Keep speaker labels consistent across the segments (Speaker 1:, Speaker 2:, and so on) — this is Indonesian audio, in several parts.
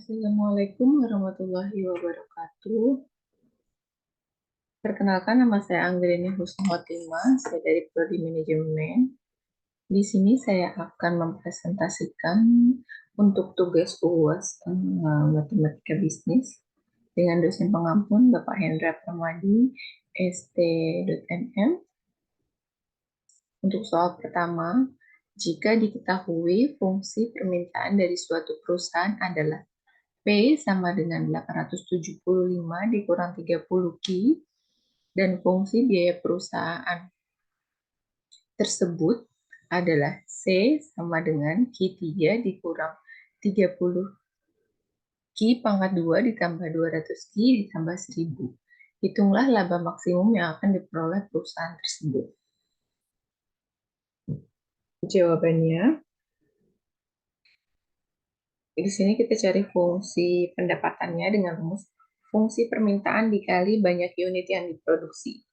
Speaker 1: Assalamualaikum warahmatullahi wabarakatuh. Perkenalkan, nama saya Anggrini Husnu Khotimah, saya dari Prodi Manajemen. Di sini saya akan mempresentasikan untuk tugas UAS Matematika Bisnis dengan dosen pengampun Bapak Hendra Pramadi, ST.MM. Untuk soal pertama, jika diketahui fungsi permintaan dari suatu perusahaan adalah P sama dengan 875 dikurang 30 Q, dan fungsi biaya perusahaan tersebut adalah C sama dengan Q3 dikurang 30 Q pangkat 2 ditambah 200 Q ditambah 1000. Hitunglah laba maksimum yang akan diperoleh perusahaan tersebut. Jawabannya, di sini kita cari fungsi pendapatannya dengan rumus fungsi permintaan dikali banyak unit yang diproduksi.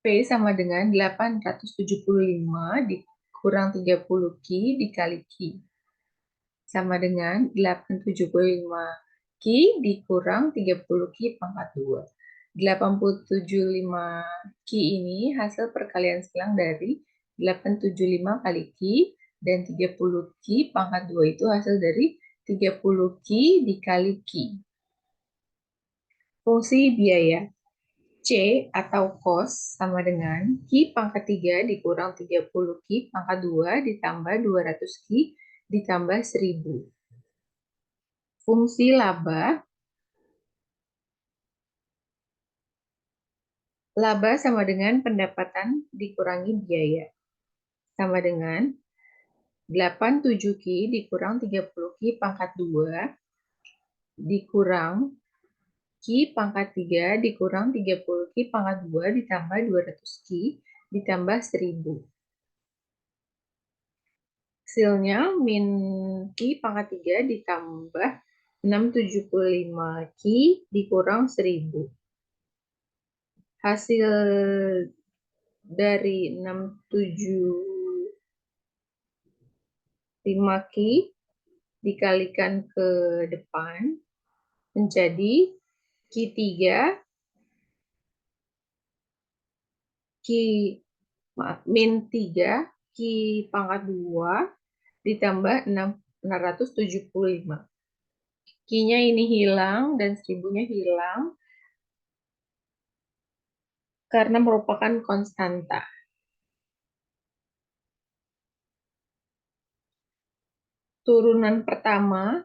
Speaker 1: P sama dengan 875 dikurang 30 Q dikali Q. Sama dengan 875 Q dikurang 30 Q pangkat 2. 875 Q ini hasil perkalian silang dari 875 kali Q, dan 30 Q pangkat 2 itu hasil dari 30 Q dikali Q. Fungsi biaya C atau cos sama dengan Q pangkat 3 dikurang 30 Q pangkat 2 ditambah 200 Q ditambah 1000. Fungsi laba sama dengan pendapatan dikurangi biaya. Sama dengan 87 Q dikurang 30 Q pangkat 2 dikurang Q pangkat 3 dikurang 30 Q pangkat 2 ditambah 200 Q ditambah 1000. Hasilnya min Q pangkat 3 ditambah 675 Q dikurang 1000. Hasil dari 675 Q dikalikan ke depan menjadi Q3 min 3 Q pangkat 2 ditambah 675. Q-nya ini hilang dan 1000-nya hilang karena merupakan konstanta. Turunan pertama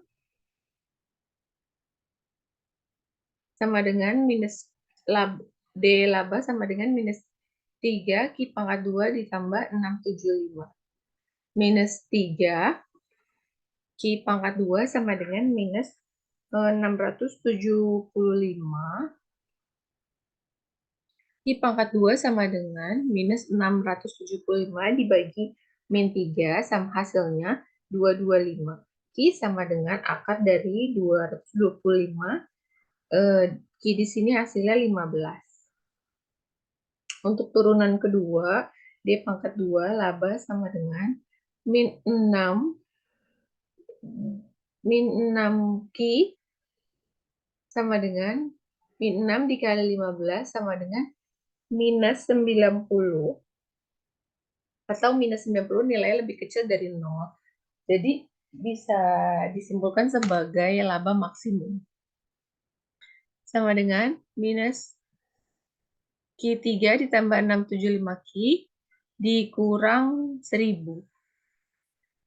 Speaker 1: sama dengan minus D laba sama dengan minus 3 Q pangkat 2 ditambah 675. Minus 3 Q pangkat 2 sama dengan minus 675. Q pangkat 2 sama dengan minus 675 dibagi min 3 sama hasilnya 225. Q sama dengan akar dari 225. Q di sini hasilnya 15. Untuk turunan kedua, D pangkat 2 laba sama dengan min 6 Q sama dengan min 6 dikali 15 sama dengan minus 90. Atau minus 90 nilainya lebih kecil dari 0. Jadi bisa disimpulkan sebagai laba maksimum. Sama dengan minus Q3 ditambah 675 Q dikurang 1000.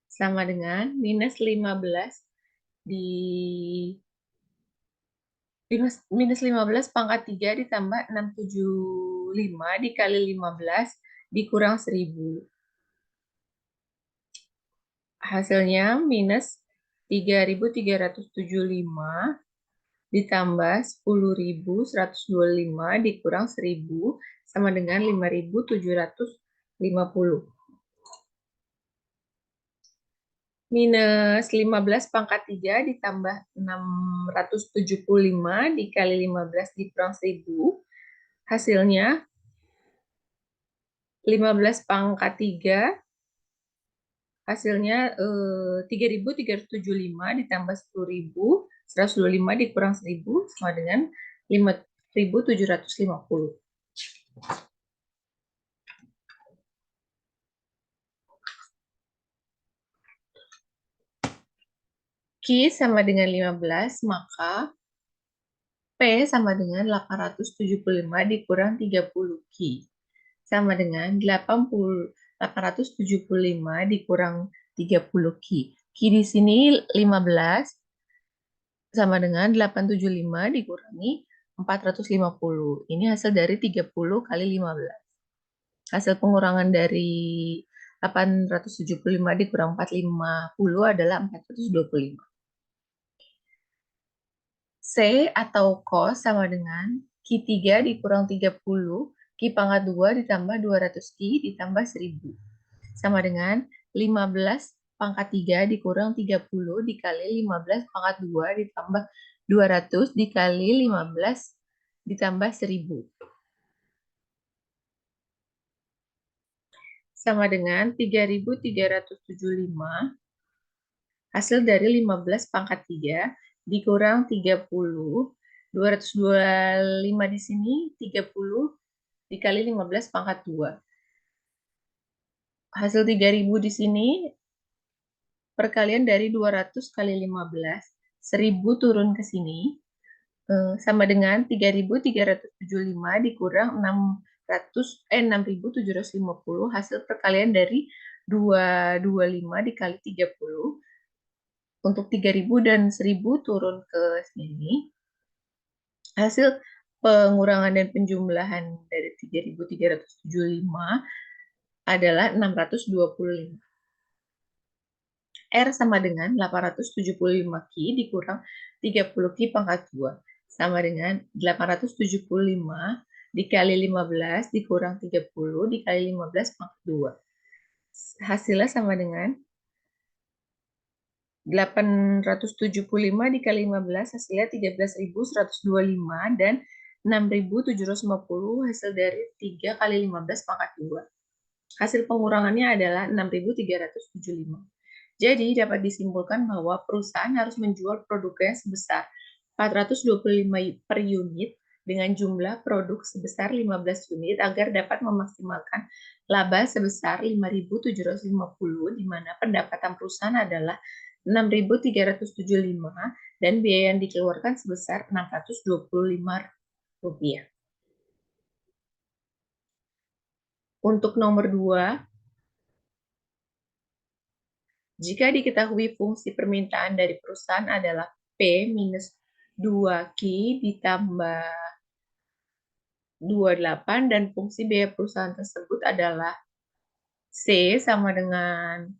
Speaker 1: Sama dengan minus 15 minus 15 pangkat 3 ditambah 675 dikali 15 dikurang 1000. Hasilnya minus 3375 ditambah 10.125 dikurang 1000 sama dengan 5.750. Minus 15 pangkat 3 ditambah 675 dikali 15 dikurang 1000. Hasilnya 15 pangkat 3 Hasilnya 3.375 ditambah 10.125 dikurang 1.000 sama dengan 5.750. Q sama dengan 15, maka P sama dengan 875 dikurang 30 Q. Sama dengan 875 dikurang 30 Q. Q di sini 15 sama dengan 875 dikurangi 450. Ini hasil dari 30 kali 15. Hasil pengurangan dari 875 dikurang 450 adalah 425. C atau cos sama dengan Q3 dikurang 30, Q pangkat 2 ditambah 200 Q ditambah 1000. Sama dengan 15 pangkat 3 dikurang 30 dikali 15 pangkat 2 ditambah 200 dikali 15 ditambah 1000. Sama dengan 3.375 hasil dari 15 pangkat 3 dikurang 30. 225 di sini 30 dikali 15 pangkat 2. Hasil 3.000 di sini perkalian dari 200 kali 15. 1.000 turun ke sini sama dengan 3.375 dikurang 6.750 hasil perkalian dari 225 dikali 30. Untuk 3.000 dan 1.000 turun ke sini. Hasil pengurangan dan penjumlahan dari 3.375 adalah 625. R sama dengan 875 Q dikurang 30 Q pangkat 2. Sama dengan 875 dikali 15 dikurang 30 dikali 15 pangkat 2. Hasilnya sama dengan 875 dikali 15 hasilnya 13.125 dan 6.750 hasil dari 3 kali 15 pangkat 2. Hasil pengurangannya adalah 6.375. Jadi dapat disimpulkan bahwa perusahaan harus menjual produknya sebesar 425 per unit dengan jumlah produk sebesar 15 unit agar dapat memaksimalkan laba sebesar 5.750 di mana pendapatan perusahaan adalah 6.375 dan biaya yang dikeluarkan sebesar 625 rupiah. Untuk nomor 2, jika diketahui fungsi permintaan dari perusahaan adalah P minus 2Q ditambah 28 dan fungsi biaya perusahaan tersebut adalah C sama dengan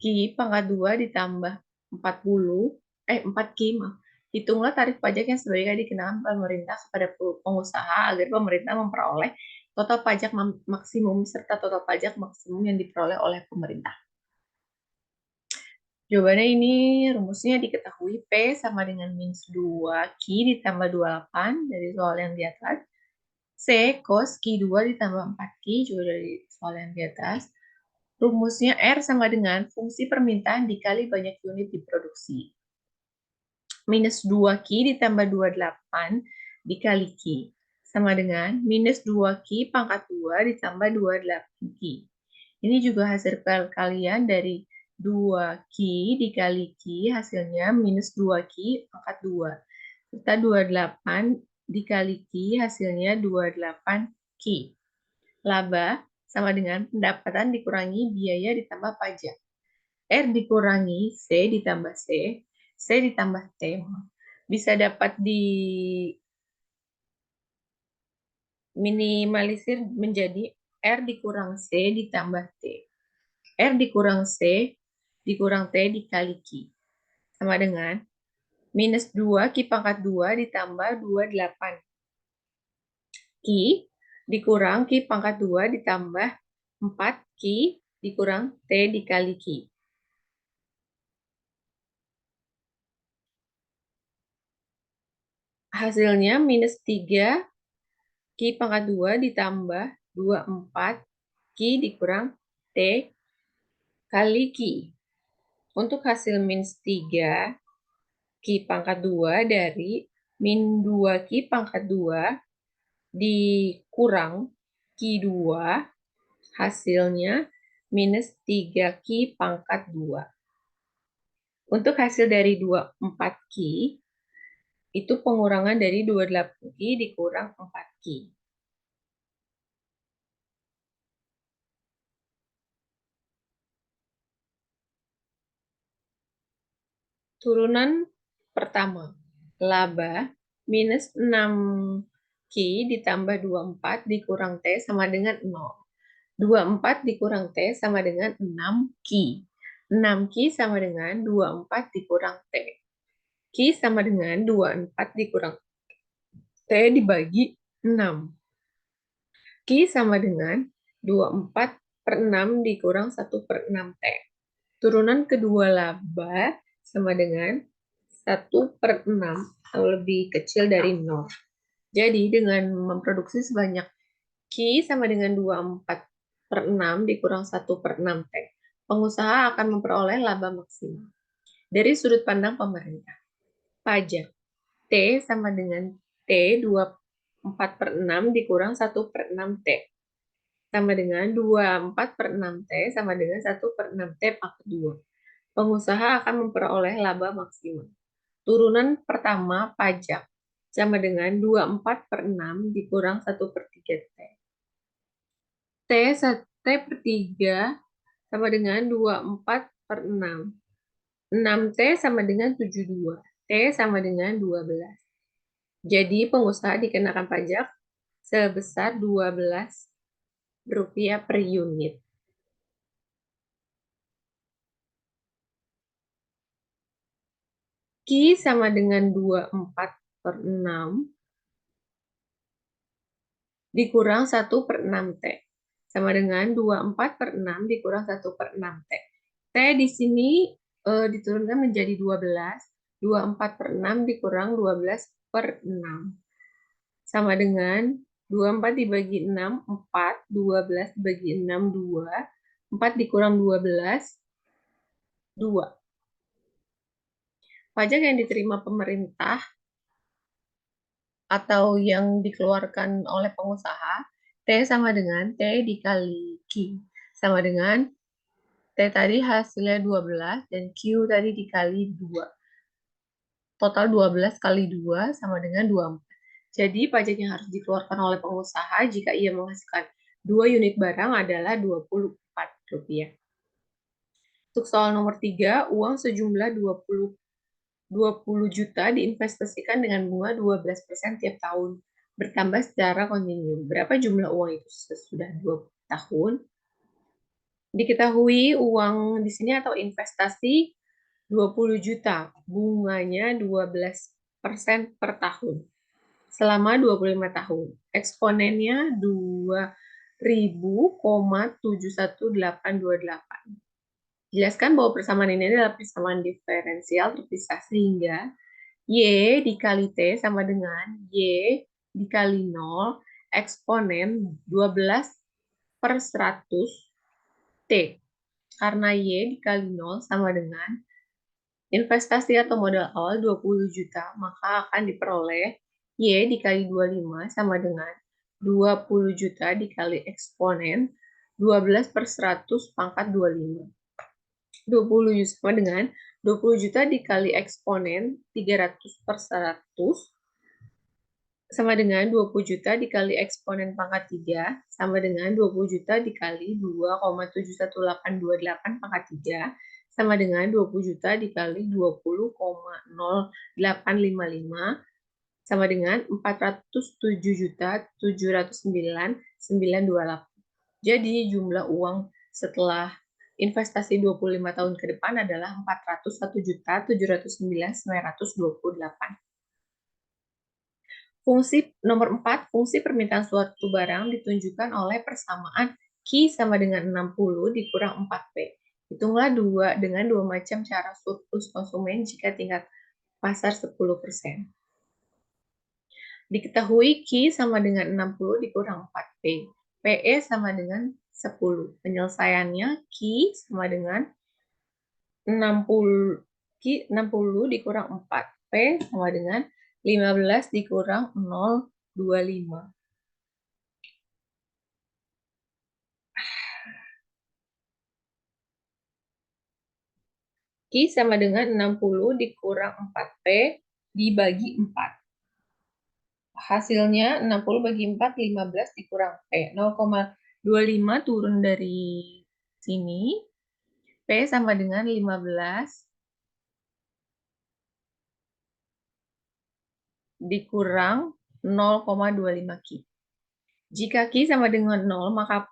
Speaker 1: Q pangkat 2 ditambah 4Q. Hitunglah tarif pajak yang sebaiknya dikenakan pemerintah kepada pengusaha agar pemerintah memperoleh total pajak maksimum serta total pajak maksimum yang diperoleh oleh pemerintah. Jawabannya ini rumusnya diketahui P sama dengan minus 2Q ditambah 28 dari soal yang di atas. C cos Q2 ditambah 4Q juga dari soal yang di atas. Rumusnya R sama dengan fungsi permintaan dikali banyak unit diproduksi. Minus 2Q ditambah 28 dikali Q. Sama dengan minus 2Q pangkat 2 ditambah 28Q. Ini juga hasil perkalian dari 2Q dikali Q hasilnya minus 2Q pangkat 2. Serta 28 dikali Q hasilnya 28Q. Laba sama dengan pendapatan dikurangi biaya ditambah pajak. R dikurangi C ditambah C ditambah T. Bisa dapat diminimalisir menjadi R dikurang C ditambah T. R dikurang C dikurang T dikali Q. Sama dengan minus 2 Q pangkat 2 ditambah 28 Q dikurang Q pangkat 2 ditambah 4 Q dikurang T dikali Q. Hasilnya minus 3 Q pangkat 2 ditambah 24 Q dikurang T kali Q. Untuk hasil min 3, Q pangkat 2 dari min 2 Q pangkat 2 dikurang Q2, hasilnya minus 3 Q pangkat 2. Untuk hasil dari 24 Q, itu pengurangan dari 28 Q dikurang 4 Q. Turunan pertama, laba minus 6 Q ditambah 24 dikurang T sama dengan 0. 24 dikurang T sama dengan 6 Q. 6 Q sama dengan 24 dikurang T. Q sama dengan 24 dikurang T dibagi 6. Q sama dengan 24 per 6 dikurang 1 per 6 T. Turunan kedua laba sama dengan 1 per 6 atau lebih kecil dari 0. Jadi dengan memproduksi sebanyak Q sama dengan 24 per 6 dikurang 1 per 6 T, pengusaha akan memperoleh laba maksimal. Dari sudut pandang pemerintah, pajak T sama dengan T 24 per 6 dikurang 1 per 6 T, sama dengan 24 per 6 T sama dengan 1 per 6 T pangkat 2. Pengusaha akan memperoleh laba maksimal. Turunan pertama pajak sama dengan 24 per 6 dikurang 1 per 3 T. T per 3 sama dengan 24 per 6. 6T sama dengan 72. T sama dengan 12. Jadi pengusaha dikenakan pajak sebesar 12 rupiah per unit. Q sama dengan 24 per 6 dikurang 1 per 6T. Sama dengan 24 per 6 dikurang 1 per 6T. T di sini diturunkan menjadi 12. 24 per 6 dikurang 12 per 6. Sama dengan 24 dibagi 6, 4. 12 dibagi 6, 2. 4 dikurang 12, 2. Pajak yang diterima pemerintah atau yang dikeluarkan oleh pengusaha, T sama dengan T dikali Q. Sama dengan T tadi hasilnya 12 dan Q tadi dikali 2. Total 12 kali 2 sama dengan 24. Jadi pajak yang harus dikeluarkan oleh pengusaha jika ia menghasilkan 2 unit barang adalah Rp24. Untuk soal nomor 3, uang sejumlah 20 juta diinvestasikan dengan bunga 12% tiap tahun, bertambah secara kontinu. Berapa jumlah uang itu sesudah 20 tahun? Diketahui uang di sini atau investasi 20 juta, bunganya 12% per tahun selama 25 tahun. Eksponennya 2000,71828. Jelaskan bahwa persamaan ini adalah persamaan diferensial terpisah sehingga Y dikali T sama dengan Y dikali 0 eksponen 12 per 100 T. Karena Y dikali 0 sama dengan investasi atau modal awal 20 juta, maka akan diperoleh Y dikali 25 sama dengan 20 juta dikali eksponen 12 per 100 pangkat 25. 20 juta sama dengan 20 juta dikali eksponen 300 per 100 sama dengan 20 juta dikali eksponen pangkat 3 sama dengan 20 juta dikali 2,71828 pangkat 3 sama dengan 20 juta dikali 20,0855 sama dengan 407.709.928. Jadi jumlah uang setelah investasi 25 tahun ke depan adalah 401.709.928. Fungsi nomor 4, fungsi permintaan suatu barang ditunjukkan oleh persamaan Q sama dengan 60 dikurang 4P. Hitunglah dengan dua macam cara surplus konsumen jika tingkat pasar 10%. Diketahui Q sama dengan 60 dikurang 4P. PE sama dengan 10. Penyelesaiannya Q sama dengan 60. Q 60 dikurang 4. P sama dengan 15 dikurang 0,25. Q sama dengan 60 dikurang 4P dibagi 4. Hasilnya 60 bagi 4, 15 dikurang P. 0,25 turun dari sini. P sama dengan 15 dikurang 0,25 Q. Jika Q sama dengan 0, maka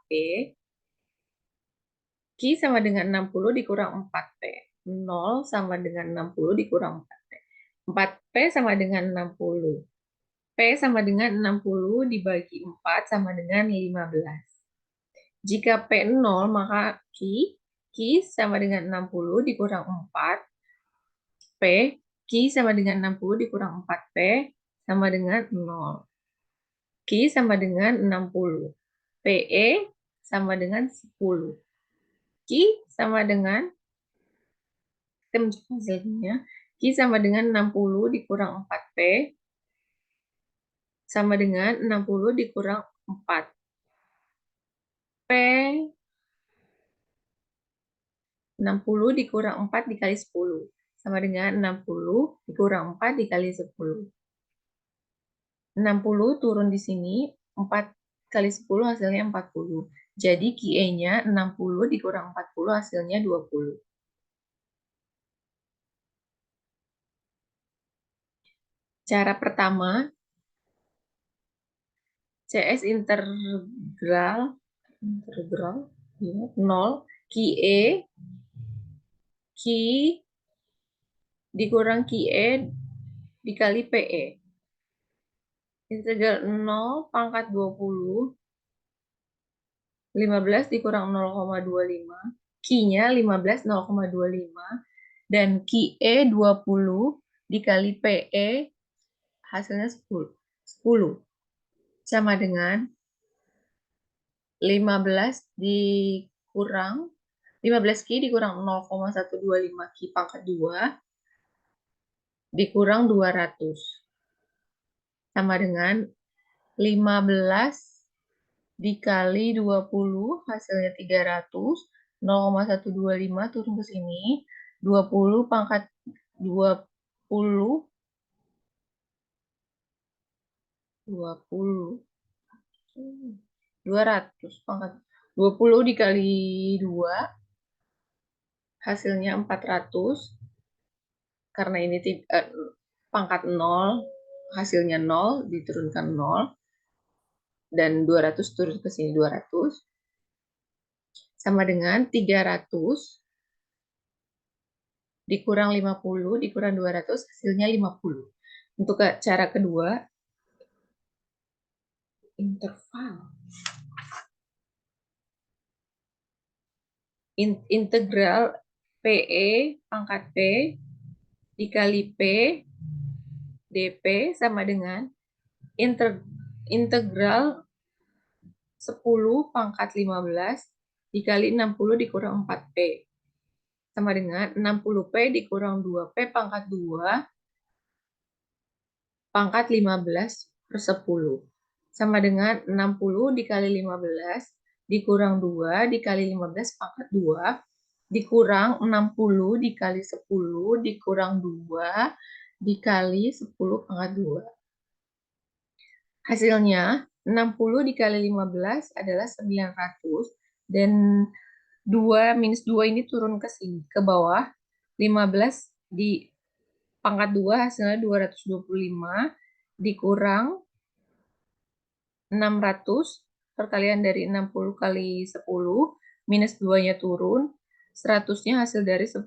Speaker 1: Q sama dengan 60 dikurang 4P. 0 sama dengan 60 dikurang 4P. 4P sama dengan 60. P sama dengan 60 dibagi 4 sama dengan 15. Jika P 0, maka Q sama dengan 60 dikurang 4. P, Q sama dengan 60 dikurang 4P sama dengan 0. Q sama dengan 60. PE sama dengan 10. Q sama dengan, kita mencari hasilnya, Q sama dengan 60 dikurang 4P sama dengan 60 dikurang 4. P 60 dikurang 4 dikali 10. Sama dengan 60 dikurang 4 dikali 10. 60 turun di sini, 4 kali 10 hasilnya 40. Jadi QE-nya 60 dikurang 40 hasilnya 20. Cara pertama, CS integral 0 QE Q dikurang QE dikali PE. Integral 0 pangkat 20 15 dikurang 0,25. Q-nya 15 0,25 dan QE 20 dikali PE hasilnya 10 sama dengan 15 dikurang 15 Q dikurang 0,125 Q pangkat 2 dikurang 200 sama dengan 15 dikali 20 hasilnya 300, 0,125 turun ke sini, 20 pangkat 20 200 pangkat 20 dikali 2 hasilnya 400 karena ini pangkat 0 hasilnya 0 diturunkan 0 dan 200 turun ke sini 200 sama dengan 300 dikurang 50 dikurang 200 hasilnya 50. Untuk cara kedua, interval. Integral PE pangkat P dikali P dP sama dengan integral 10 pangkat 15 dikali 60 dikurang 4P. Sama dengan 60P dikurang 2P pangkat 2 pangkat 15 per 10. Sama dengan 60 dikali 15 dikurang 2 dikali 15 pangkat 2 dikurang 60 dikali 10 dikurang 2 dikali 10 pangkat 2. Hasilnya 60 dikali 15 adalah 900 dan 2 minus 2 ini turun ke sini ke bawah. 15 di pangkat 2 hasilnya 225 dikurang 600 perkalian dari 60 kali 10 minus 2-nya turun, 100-nya hasil dari 10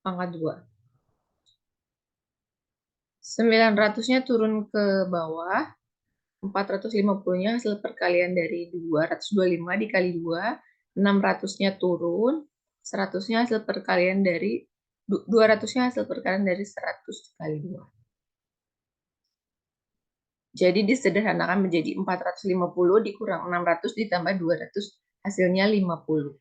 Speaker 1: pangkat 2. 900-nya turun ke bawah, 450-nya hasil perkalian dari 225 dikali 2, 600-nya turun, 100-nya hasil perkalian dari 200-nya hasil perkalian dari 100 kali 2. Jadi disederhanakan menjadi 450 dikurang 600 ditambah 200 hasilnya 50.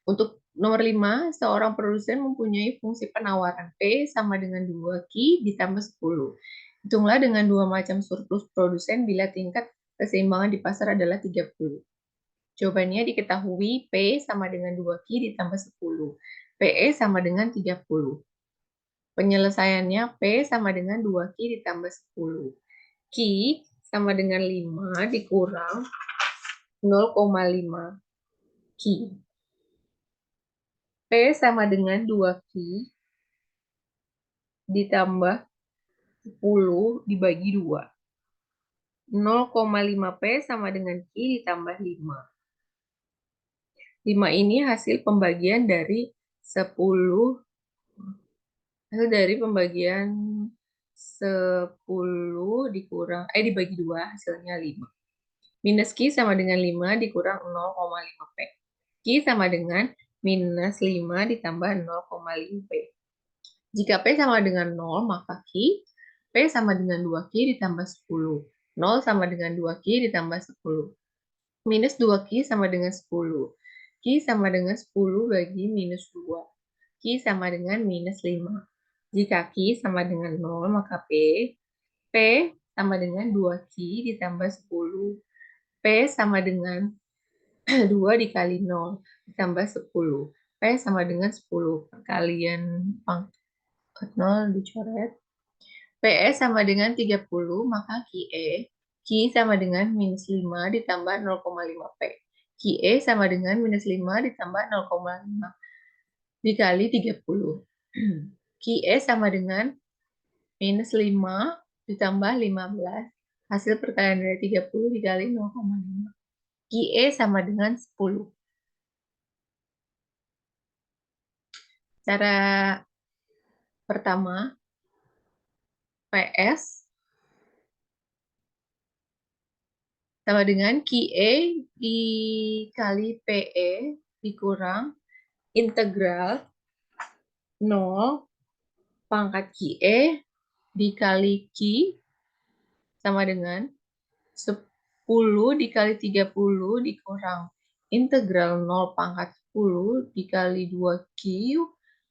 Speaker 1: Untuk nomor 5, seorang produsen mempunyai fungsi penawaran P sama dengan 2Q ditambah 10. Hitunglah dengan dua macam surplus produsen bila tingkat keseimbangan di pasar adalah 30. Jawabannya diketahui P sama dengan 2Q ditambah 10. PE sama dengan 30. Penyelesaiannya P sama dengan 2Q ditambah 10. Q sama dengan 5 dikurang 0,5 Q. P sama dengan 2Q ditambah 10 dibagi 2. 0,5 P sama dengan Q ditambah 5. 5 ini hasil pembagian dari 10. Hasil dari pembagian 10 dibagi 2 hasilnya 5. Minus Q sama dengan 5 dikurang 0,5 P. Q sama dengan minus 5 ditambah 0,5 P. Jika P sama dengan 0, maka P sama dengan 2Q ditambah 10. 0 sama dengan 2Q ditambah 10. Minus 2Q sama dengan 10. Q sama dengan 10 bagi minus 2. Q sama dengan minus 5. Jika Q sama dengan 0, maka P sama dengan 2Q ditambah 10. P sama dengan 2 dikali 0 ditambah 10. P sama dengan 10. Perkalian pangkat 0 dicoret. PS sama dengan 30, maka Q sama dengan minus 5 ditambah 0,5 P. QE sama dengan minus 5 ditambah 0,5 dikali 30. QE sama dengan minus 5 ditambah 15. Hasil perkalian dari 30 dikali 0,5. QE sama dengan 10. Cara pertama, PS sama dengan QE dikali PE dikurang integral 0 pangkat QE dikali Q sama dengan 10 dikali 30 dikurang integral 0 pangkat 10 dikali 2Q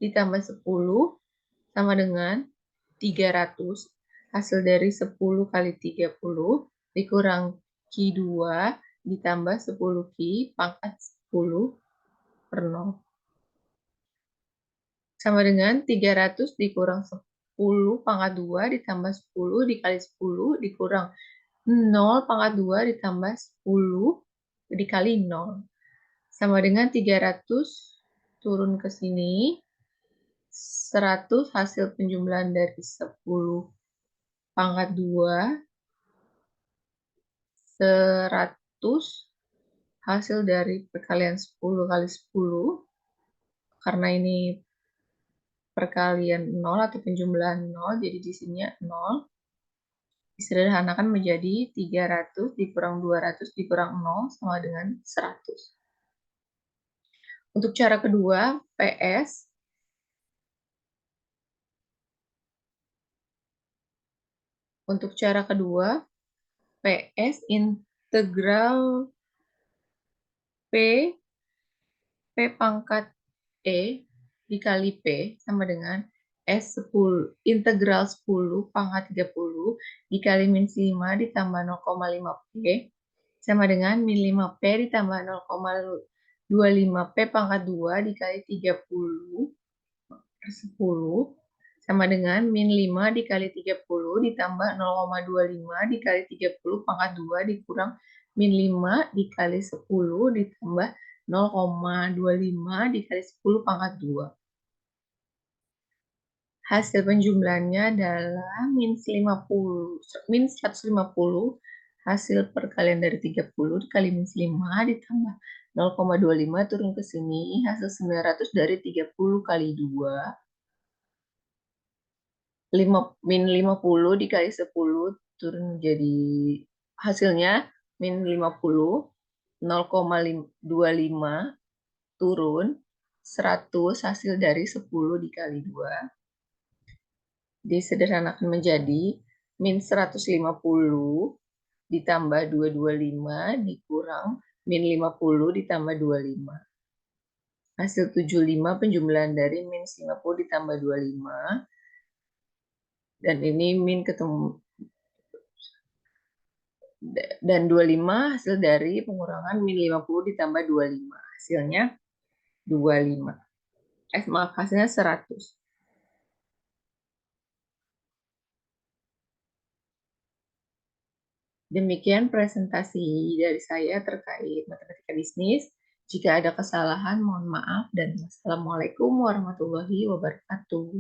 Speaker 1: ditambah 10 sama dengan 300. Hasil dari 10 kali 30 dikurang Q2 ditambah 10Q pangkat 10 per 0. Sama dengan 300 dikurang 10 pangkat 2 ditambah 10 dikali 10 dikurang 0 pangkat 2 ditambah 10 dikali 0. Sama dengan 300 turun ke sini. 100 hasil penjumlahan dari 10 pangkat 2. 100 hasil dari perkalian 10 kali 10. Karena ini perkalian 0 atau penjumlahan 0, jadi di sini 0. Disederhanakan menjadi 300 dikurang 200 dikurang 0 sama dengan 100. Untuk cara kedua, PS PS integral P pangkat E dikali P sama dengan S10 integral 10 pangkat 30 dikali min 5 ditambah 0,5 P sama dengan min 5 P ditambah 0,25 P pangkat 2 dikali 30 per 10 sama dengan min 5 dikali 30 ditambah 0,25 dikali 30 pangkat 2 dikurang min 5 dikali 10 ditambah 0,25 dikali 10 pangkat 2. Hasil penjumlahannya adalah min 150 hasil perkalian dari 30 dikali min 5 ditambah 0,25 turun ke sini hasil 900 dari 30 kali 2 min 50 dikali 10 turun jadi hasilnya min 50 0,25 turun 100 hasil dari 10 dikali 2 disederhanakan menjadi min 150 ditambah 225 dikurang min 50 ditambah 25. Hasil 75 penjumlahan dari minus 50 ditambah 25. Dan ini min ketemu. Dan 25 hasil dari pengurangan min 50 ditambah 25. Hasilnya 25. Maaf, hasilnya 100. Demikian presentasi dari saya terkait matematika bisnis. Jika ada kesalahan, mohon maaf dan wassalamualaikum warahmatullahi wabarakatuh.